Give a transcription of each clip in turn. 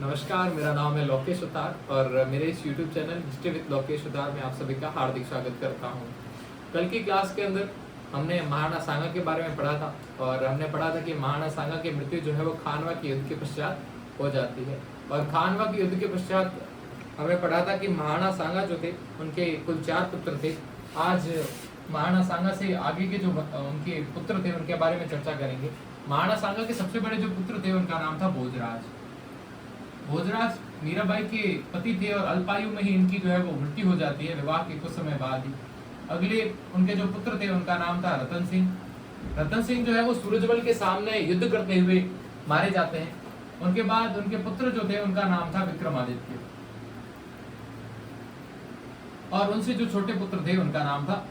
नमस्कार, मेरा नाम है लोकेश उतार और मेरे इस YouTube channel history with Lokesh उतार में आप सभी का हार्दिक स्वागत करता हूँ। कल की क्लास के अंदर हमने महाराणा सांगा के बारे में पढ़ा था और हमने पढ़ा था कि महाराणा सांगा की मृत्यु जो है वो खानवा के युद्ध के पश्चात हो जाती है। और खानवा के युद्ध के पश्चात हमने पढ़ा था कि महाराणा सांगा जो थे उनके कुल 4 पुत्र थे। आज महाराणा सांगा से आगे के जो उनके पुत्र थे उनके बारे में चर्चा करेंगे। महाराणा सांगा के सबसे बड़े जो पुत्र थे उनका नाम था भोजराज। भोजराज मीराबाई के पति थे और अल्पायु में ही इनकी जो है वो मृत्यु हो जाती है विवाह के कुछ समय बाद ही। अगले उनके जो पुत्र थे उनका नाम था रतन सिंह। रतन सिंह जो है वो सूरजमल के सामने युद्ध करते हुए मारे जाते हैं। उनके बाद उनके पुत्र जो थे उनका नाम था विक्रमादित्य और उनसे जो छोटे पुत्र थे उनका नाम था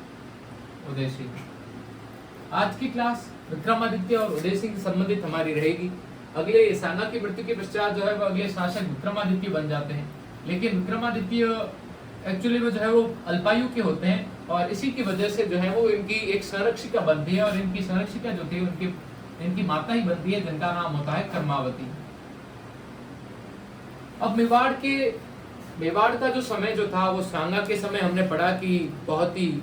उदय सिंह। आज की क्लास विक्रमादित्य और उदय सिंह से संबंधित हमारी रहेगी। अगले सांगा की मृत्यु के पश्चात जो है वो अगले शासक विक्रमादित्य बन जाते हैं, लेकिन विक्रमादित्य एक्चुअली में जो है वो अल्पायु के होते हैं और इसी की वजह से जो है वो इनकी एक संरक्षिका बनती है और इनकी संरक्षिका जो थी इनकी माता ही बनती है जिनका नाम होता है कर्मावती। अब मेवाड़ का जो समय जो था वो सांगा के समय हमने पढ़ा कि बहुत ही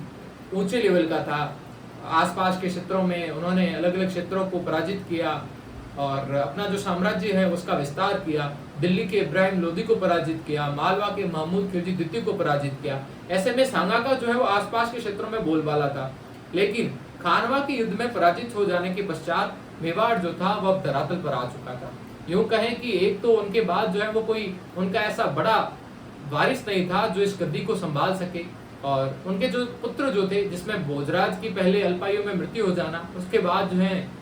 ऊंचे लेवल का था। आसपास के क्षेत्रों में उन्होंने अलग अलग क्षेत्रों को पराजित किया और अपना जो साम्राज्य है उसका विस्तार किया। दिल्ली के इब्राहिम लोदी को पराजित किया, मालवा के महमूद खिलजी द्वितीय को पराजित किया। ऐसे में सांगा का जो है वो आसपास के क्षेत्रों में बोलबाला था, लेकिन खानवा के युद्ध में पराजित हो जाने के पश्चात मेवाड़ जो था वह धरातल पर आ चुका था। यूं कहें कि एक तो उनके बाद जो है वो कोई उनका ऐसा बड़ा वारिस नहीं था जो इस गद्दी को संभाल सके। और उनके जो पुत्र जो थे, जिसमें भोजराज की पहले अल्पायु में मृत्यु हो जाना, उसके बाद जो है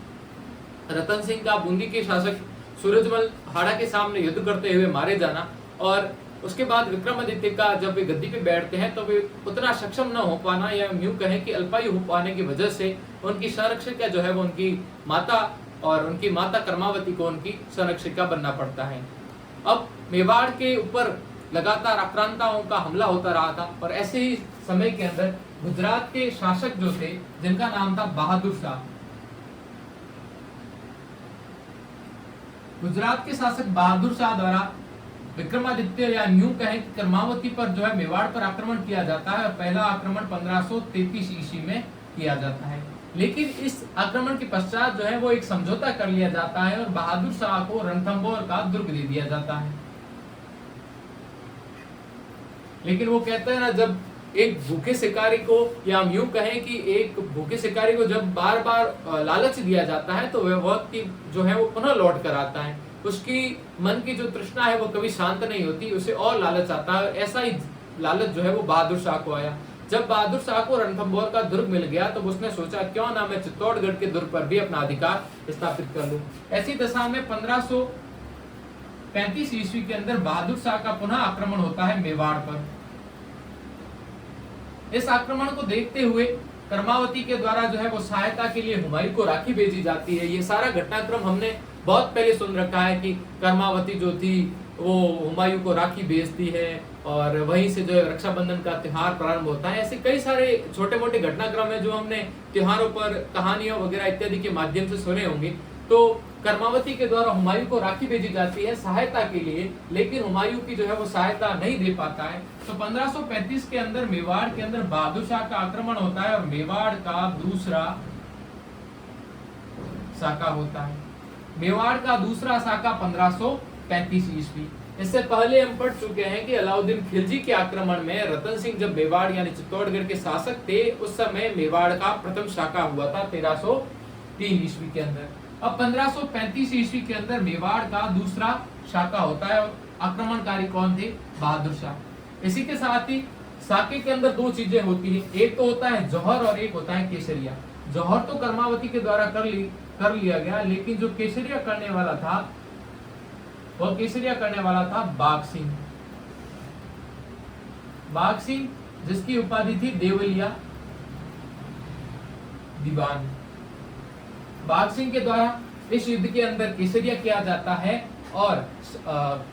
रतन सिंह का बूंदी के शासक सूरजमल हाड़ा के सामने युद्ध करते हुए मारे जाना, और उसके बाद विक्रमादित्य का जब वे गद्दी पे बैठते हैं तो वे उतना सक्षम न हो पाना या यूं कहें कि अल्पायु हो पाने की वजह से उनकी संरक्षिका जो है वो उनकी माता और उनकी माता कर्मावती को उनकी संरक्षिका बनना पड़ता है। अब मेवाड़ के ऊपर लगातार आक्रांताओं का हमला होता रहा था और ऐसे ही समय के अंदर गुजरात के शासक जो थे जिनका नाम था बहादुर शाह, गुजरात के शासक बहादुर शाह द्वारा विक्रमादित्य या यूं कहें कि कर्मावती पर जो है मेवाड़ पर आक्रमण किया जाता है और पहला आक्रमण 1533 ईस्वी में किया जाता है। लेकिन इस आक्रमण के पश्चात जो है वो एक समझौता कर लिया जाता है और बहादुर शाह को रणथंभौर का दुर्ग दे दिया जाता है। लेकिन वो कहते हैं ना, जब एक भूखे शिकारी को या हम यूं कहें कि एक भूखे शिकारी को जब बार बार लालच दिया जाता है तो वह व्यक्ति जो है वो पुनः लौट कर आता है। उसकी मन की जो तृष्णा है वो कभी शांत नहीं होती, उसे और लालच आता है। ऐसा ही लालच जो है वो बहादुर शाह को आया। जब बहादुर शाह को रणथंभौर का दुर्ग मिल गया तो उसने सोचा क्यों ना मैं चित्तौड़गढ़ के दुर्ग पर भी अपना अधिकार स्थापित कर लूं। ऐसी दशा में 1535 ईस्वी के अंदर बहादुर शाह का पुनः आक्रमण होता है मेवाड़ पर। इस आक्रमण को देखते हुए कर्मावती के द्वारा जो है वो सहायता के लिए हुमायूं को राखी भेजी जाती है। ये सारा घटनाक्रम हमने बहुत पहले सुन रखा है कि कर्मावती जो थी वो हुमायूं को राखी भेजती है और वहीं से जो है रक्षाबंधन का त्योहार प्रारंभ होता है। ऐसे कई सारे छोटे मोटे घटनाक्रम है जो हमने त्योहारों पर कहानियों वगैरह इत्यादि के माध्यम से सुने होंगे। तो कर्मावती के द्वारा हुमायूं को राखी भेजी जाती है सहायता के लिए, लेकिन हुमायूं की जो है वो सहायता नहीं दे पाता है। तो 1535 के अंदर मेवाड़ के अंदर बहादुर शाह का आक्रमण होता है और मेवाड़ का दूसरा साका होता है। मेवाड़ का दूसरा साका 1535 ईस्वी। इससे पहले हम पढ़ चुके हैं कि अलाउद्दीन खिलजी के आक्रमण में रतन सिंह जब मेवाड़ यानी चित्तौड़गढ़ के शासक थे उस समय मेवाड़ का प्रथम शाका हुआ था 1303 ईस्वी के अंदर। अब 1535 ईस्वी के अंदर मेवाड़ का दूसरा शाका होता है और आक्रमणकारी कौन थे? बहादुर शाह। इसी के साथ ही साके के अंदर 2 चीजें होती हैं, एक तो होता है जौहर और एक होता है केसरिया। जौहर तो कर्मावती के द्वारा कर लिया गया, लेकिन जो केसरिया करने वाला था वह केसरिया करने वाला था बाघ सिंह। बाघ सिंह जिसकी उपाधि थी देवलिया दीवान। बाघ सिंह के द्वारा इस युद्ध के अंदर केसरिया किया जाता है और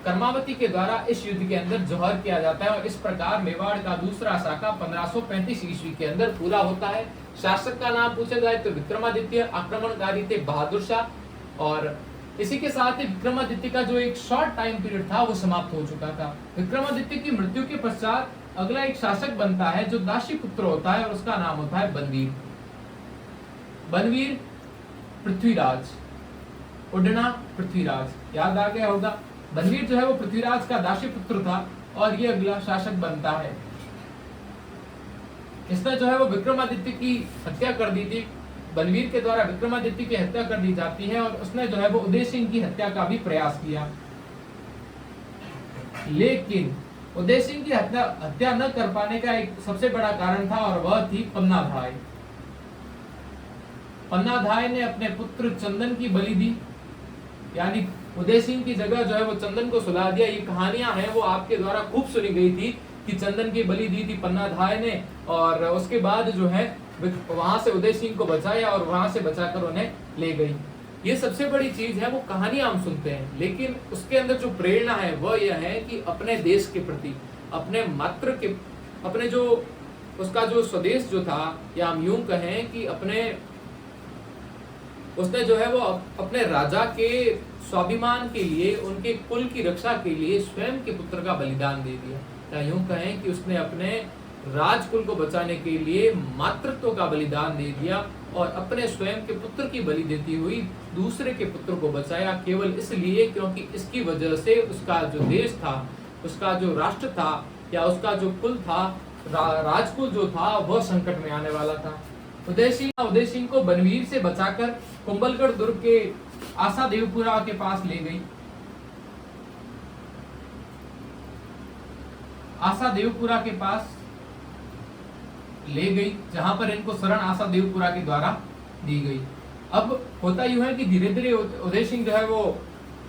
कर्मावती के द्वारा इस युद्ध के अंदर जौहर किया जाता है और इस प्रकार मेवाड़ का दूसरा शाखा 1535 ईस्वी के अंदर पूरा होता है। शासक का नाम पूछा जाए तो विक्रमादित्य, आक्रमणकारी थे बहादुर शाह और इसी के साथ ही विक्रमादित्य का जो एक शॉर्ट टाइम पीरियड था वो समाप्त हो चुका था। विक्रमादित्य की मृत्यु के पश्चात अगला एक शासक बनता है जो दासी पुत्र होता है और उसका नाम होता है बनवीर। बनवीर पृथ्वीराज, उडना पृथ्वीराज, याद आ गया होगा। बनवीर जो है वो पृथ्वीराज का दासी पुत्र था और ये अगला शासक बनता है। इसने जो है वो विक्रमादित्य की हत्या कर दी थी। बनवीर के द्वारा विक्रमादित्य की हत्या कर दी जाती है और उसने जो है वो उदय सिंह की हत्या का भी प्रयास किया, लेकिन उदय सिंह की हत्या न कर पाने का एक सबसे बड़ा कारण था और वह थी पन्नाधाय। पन्नाधाय ने अपने पुत्र चंदन की बलि दी, यानी उदय सिंह की जगह जो है वो चंदन को सुला दिया। ये कहानियां हैं वो आपके द्वारा खूब सुनी गई थी कि चंदन की बलि दी थी पन्नाधाय ने, और उसके बाद जो है वहां से उदय सिंह को बचाया और वहां से बचाकर उन्हें ले गई। ये सबसे बड़ी चीज है, वो कहानियां हम सुनते हैं, लेकिन उसके अंदर जो प्रेरणा है वह यह है कि अपने देश के प्रति, अपने मातृ के, अपने जो उसका जो स्वदेश जो था, या हम यूं कहें कि उसने जो है वो अपने राजा के स्वाभिमान के लिए, उनके कुल की रक्षा के लिए स्वयं के पुत्र का बलिदान दे दिया, या यूं कहें कि उसने अपने राजकुल को बचाने के लिए मातृत्व का बलिदान दे दिया और अपने स्वयं के पुत्र की बलि देती हुई दूसरे के पुत्र को बचाया, केवल इसलिए क्योंकि इसकी वजह से उसका जो देश था, उसका जो राष्ट्र था, या उसका जो कुल था, राजकुल जो था, वह संकट में आने वाला था। उदय सिंह को बनवीर से बचाकर कुंभलगढ़ दुर्ग के आशा देवपुरा के पास ले गई। आशा देवपुरा के पास ले गई, जहां पर इनको शरण आशा देवपुरा के द्वारा दी गई। अब होता यूं है कि धीरे धीरे उदय सिंह जो है वो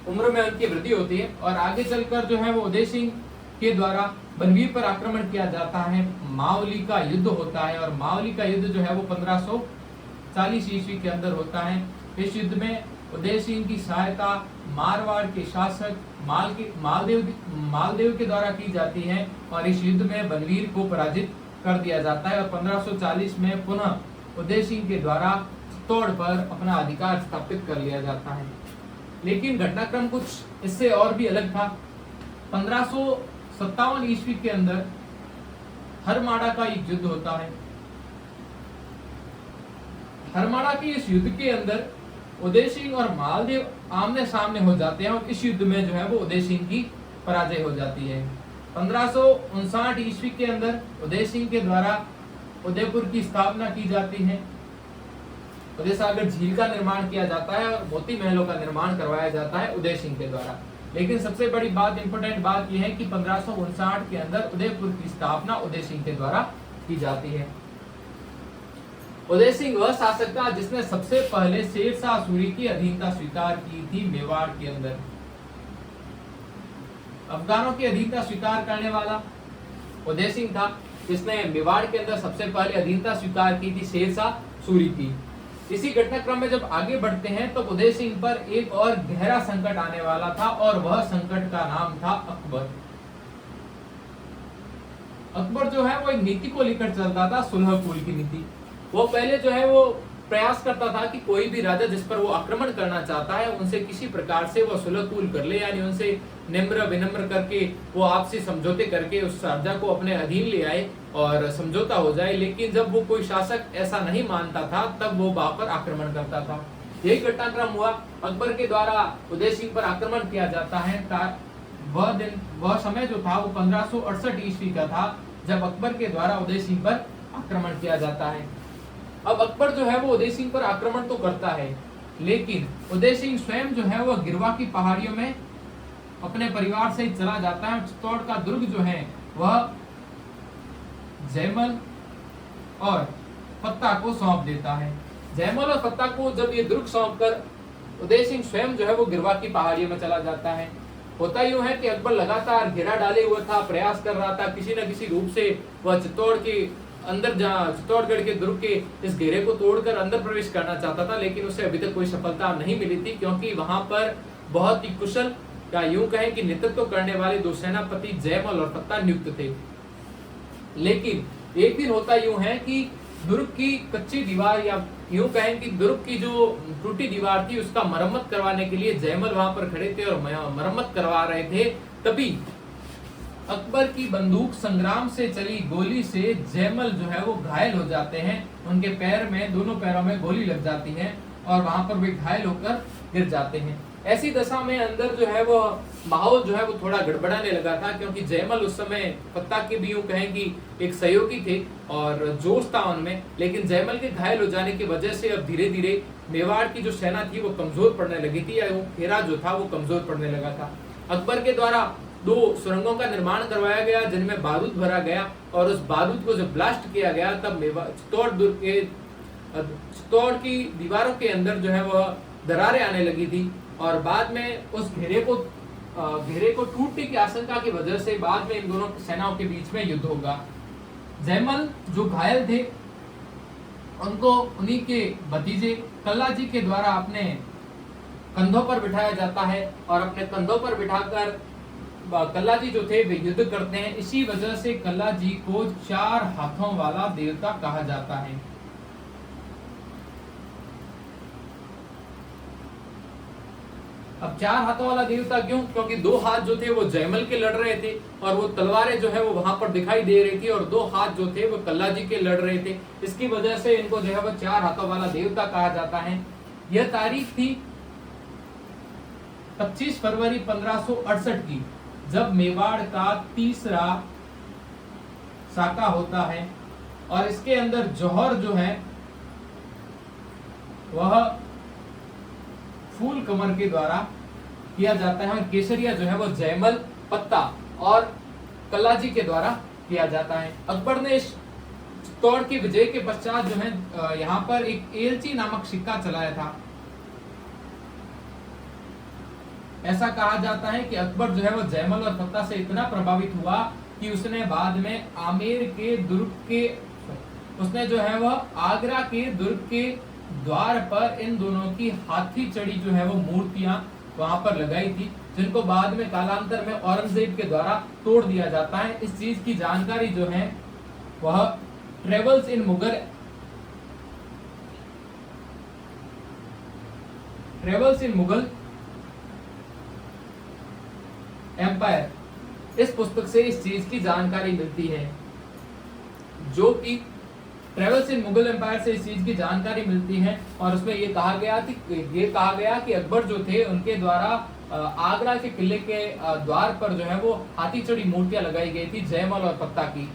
उम्र में उनकी वृद्धि होती है और आगे चलकर जो है वो उदय सिंह के द्वारा बनवीर पर आक्रमण किया जाता है। मावली का युद्ध होता है और मावली का युद्ध जो है वो 1540 ईस्वी के अंदर होता है। इस युद्ध में उदय सिंह की सहायता मारवाड़ के शासक मालदेव के द्वारा की जाती है और इस युद्ध में बनवीर को पराजित कर दिया जाता है और 1540 में पुनः उदय सिंह के द्वारा चित्तौड़ पर अपना अधिकार स्थापित कर लिया जाता है। लेकिन घटनाक्रम कुछ इससे और भी अलग था। 1557 ईस्वी के अंदर हरमाड़ा का एक युद्ध होता है। हरमाड़ा के इस युद्ध के अंदर उदय सिंह और मालदेव आमने सामने हो जाते हैं और इस युद्ध में जो है वो उदय सिंह की पराजय हो जाती है। 1559 ईस्वी के अंदर उदय सिंह के द्वारा उदयपुर की स्थापना की जाती है। उदय सागर झील का निर्माण किया जाता है और मोती महलों का निर्माण करवाया जाता है उदय सिंह के द्वारा। लेकिन सबसे बड़ी बात, इंपोर्टेंट बात यह है कि 1559 के अंदर उदयपुर की स्थापना उदय सिंह के द्वारा की जाती है। उदय सिंह वह शासक था जिसने सबसे पहले शेरशाह सूरी की अधीनता स्वीकार की थी मेवाड़ के अंदर। अफगानों की अधीनता स्वीकार करने वाला उदय सिंह था, जिसने मेवाड़ के अंदर सबसे पहले अधीनता स्वीकार की थी शेरशाह सूरी की। इसी घटनाक्रम में जब आगे बढ़ते हैं तो उदय सिंह पर एक और गहरा संकट आने वाला था और वह संकट का नाम था अकबर। अकबर जो है वो एक नीति को लेकर चलता था, सुलह कुल की नीति। वो पहले जो है वो प्रयास करता था कि कोई भी राजा जिस पर वो आक्रमण करना चाहता है उनसे किसी प्रकार से वो सुलह कुल कर ले, यानी उनसे निम्र विनम्र करके वो आपसी समझौते करके उस राजा को अपने अधीन ले आए और समझौता हो जाए। लेकिन जब वो कोई शासक ऐसा नहीं मानता था तब वो वहां पर आक्रमण करता था। यही घटनाक्रम हुआ। अकबर के द्वारा उदय सिंह पर आक्रमण किया जाता है। वह समय जो था वो 1568 ईस्वी का था जब अकबर के द्वारा उदय सिंह पर आक्रमण किया जाता है। अब अकबर जो है वो उदय सिंह पर आक्रमण तो करता है, लेकिन उदय सिंह स्वयं जो है वो गिरवा की पहाड़ियों में अपने परिवार से चला जाता है। चित्तौड़ का दुर्ग जो है वह जयमल और फत्ता को सौंप देता है। जयमल और फत्ता को जब ये दुर्ग सौंपकर उदय सिंह स्वयं जो है वो गिरवा की पहाड़ियों में चला जाता है। होता यूं है कि अकबर लगातार घेरा डाले हुआ था, प्रयास कर रहा था, किसी न किसी रूप से वह चित्तौड़ के अंदर चित्तौड़गढ़ के दुर्ग के इस घेरे को तोड़कर अंदर प्रवेश करना चाहता था, लेकिन उसे अभी तक कोई सफलता नहीं मिली थी, क्योंकि वहां पर बहुत ही कुशल या यूं कहें कि नेतृत्व करने वाले दो सेनापति जयमल और फत्ता नियुक्त थे। लेकिन एक दिन होता यूं है कि दुर्ग की कच्ची दीवार या यूं कहें कि दुर्ग की जो टूटी दीवार थी उसका मरम्मत करवाने के लिए जयमल वहां पर खड़े थे और मरम्मत करवा रहे थे। तभी अकबर की बंदूक संग्राम से चली गोली से जयमल जो है वो घायल हो जाते हैं। उनके पैर में, दोनों पैरों में गोली लग जाती है और वहां पर वे घायल होकर गिर जाते हैं। ऐसी दशा में अंदर जो है वो माहौल जो है वो थोड़ा गड़बड़ाने लगा था, क्योंकि जयमल उस समय पत्ता के भी यूं कहें कि एक सहयोगी थे और जोश था उनमें। लेकिन जयमल के घायल हो जाने की वजह से अब धीरे धीरे मेवाड़ की जो सेना थी वो कमजोर पड़ने लगी थी, या वो घेरा जो था वो कमजोर पड़ने लगा था। अकबर के द्वारा 2 सुरंगों का निर्माण करवाया गया जिनमें बारूद भरा गया, और उस बारूद को जब ब्लास्ट किया गया तब चित्तौड़ की दीवारों के अंदर जो है वह दरारें आने लगी थी। और बाद में उस घेरे को टूटने की आशंका की वजह से बाद में इन दोनों सेनाओं के बीच में युद्ध होगा। जयमल जो घायल थे उनको उन्हीं के भतीजे कल्ला जी के द्वारा अपने कंधों पर बिठाया जाता है और अपने कंधों पर बिठाकर कल्ला जी जो थे वे युद्ध करते हैं। इसी वजह से कल्ला जी को 4 हाथों वाला देवता कहा जाता है। अब 4 हाथों वाला देवता क्यों? क्योंकि 2 हाथ जो थे वो जयमल के लड़ रहे थे और वो तलवारें जो है वो वहां पर दिखाई दे रही थी, और 2 हाथ जो थे वो कल्ला जी के लड़ रहे थे। इसकी वजह से इनको जो है वो 4 हाथों वाला देवता कहा जाता है। यह तारीख थी 25 फरवरी 1568 की, जब मेवाड़ का तीसरा साका होता है और इसके अंदर जौहर जो है वह फूल कमर के द्वारा किया जाता है और केसरिया जो है वो जयमल, पत्ता और कल्ला जी के द्वारा किया जाता है। अकबर ने इस चित्तौड़ की विजय के पश्चात जो है यहाँ पर एक एलची नामक सिक्का चलाया था। ऐसा कहा जाता है कि अकबर जो है वो जयमल और पत्ता से इतना प्रभावित हुआ कि उसने बाद में उसने जो है वह आगरा के दुर्ग के द्वार पर इन दोनों की हाथी चढ़ी जो है वो मूर्तियां वहां पर लगाई थी, जिनको बाद में कालांतर में औरंगजेब के द्वारा तोड़ दिया जाता है। इस चीज की जानकारी जो है वह ट्रेवल्स इन मुगल एम्पायर, इस पुस्तक से इस चीज की जानकारी मिलती है, जो कि ट्रेवल्स इन मुगल एम्पायर से इस चीज की जानकारी मिलती है। और उसमें ये कहा गया कि अकबर जो थे उनके द्वारा आगरा के किले के द्वार पर जो है वो हाथी चढ़ी मूर्तियां लगाई गई थी जयमल और पत्ता की।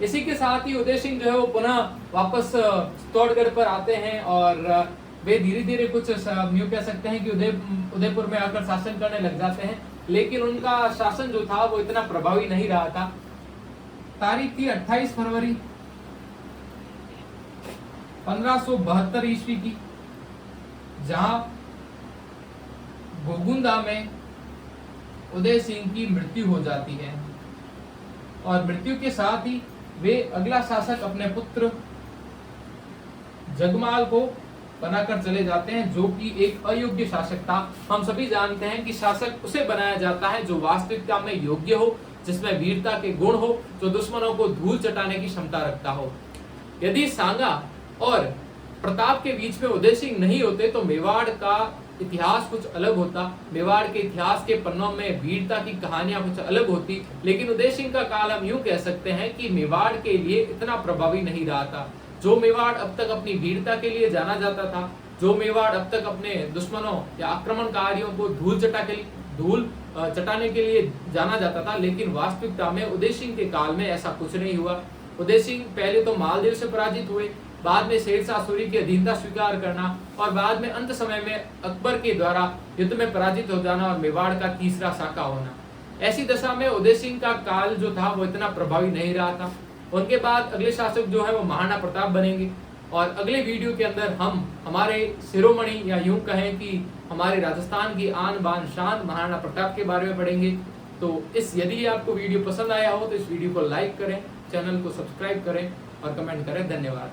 इसी के साथ ही उदय सिंह जो है वो पुनः वापस चित्तौड़गढ़ पर आते हैं और वे धीरे धीरे कुछ यूं कह सकते हैं कि उदयपुर में आकर शासन करने लग जाते हैं, लेकिन उनका शासन जो था वो इतना प्रभावी नहीं रहा था। तारीख थी 28 फरवरी 1572 ईस्वी की, जहां गोगुंदा में उदय सिंह की मृत्यु हो जाती है और मृत्यु के साथ ही वे अगला शासक अपने पुत्र जगमाल को बनाकर चले जाते हैं, जो कि एक अयोग्य शासक था। हम सभी जानते हैं कि शासक उसे बनाया जाता है जो वास्तविकता में योग्य हो, जिसमें वीरता के गुण हो, जो दुश्मनों को धूल चटाने की क्षमता रखता हो। यदि सांगा और प्रताप के बीच में उदय सिंह नहीं होते तो मेवाड़ का इतिहास कुछ अलग होता। मेवाड़ के इतिहास के पन्नों में वीरता की कहानियां कुछ अलग होती, लेकिन उदय सिंह का काल हम यूं कह सकते हैं कि मेवाड़ के लिए इतना प्रभावी नहीं रहा था। जो मेवाड़ अब तक अपनी वीरता के लिए जाना जाता था, जो मेवाड़ अब तक अपने दुश्मनों या आक्रमणकारियों को धूल चटाने के लिए जाना जाता था, लेकिन वास्तविकता में उदय सिंह के काल में ऐसा कुछ नहीं हुआ। उदय सिंह पहले तो मालदेव से पराजित हुए, बाद में शेरशाह सूरी की अधीनता स्वीकार करना और बाद में अंत समय में अकबर के द्वारा युद्ध में पराजित हो जाना और मेवाड़ का तीसरा साका होना। ऐसी दशा में उदय सिंह का काल जो था वो इतना प्रभावी नहीं रहा था। उनके बाद अगले शासक जो है वो महाराणा प्रताप बनेंगे और अगले वीडियो के अंदर हम हमारे शिरोमणि या यूं कहें कि हमारे राजस्थान की आन बान शान महाराणा प्रताप के बारे में पढ़ेंगे। तो यदि आपको वीडियो पसंद आया हो तो इस वीडियो को लाइक करें, चैनल को सब्सक्राइब करें और कमेंट करें। धन्यवाद।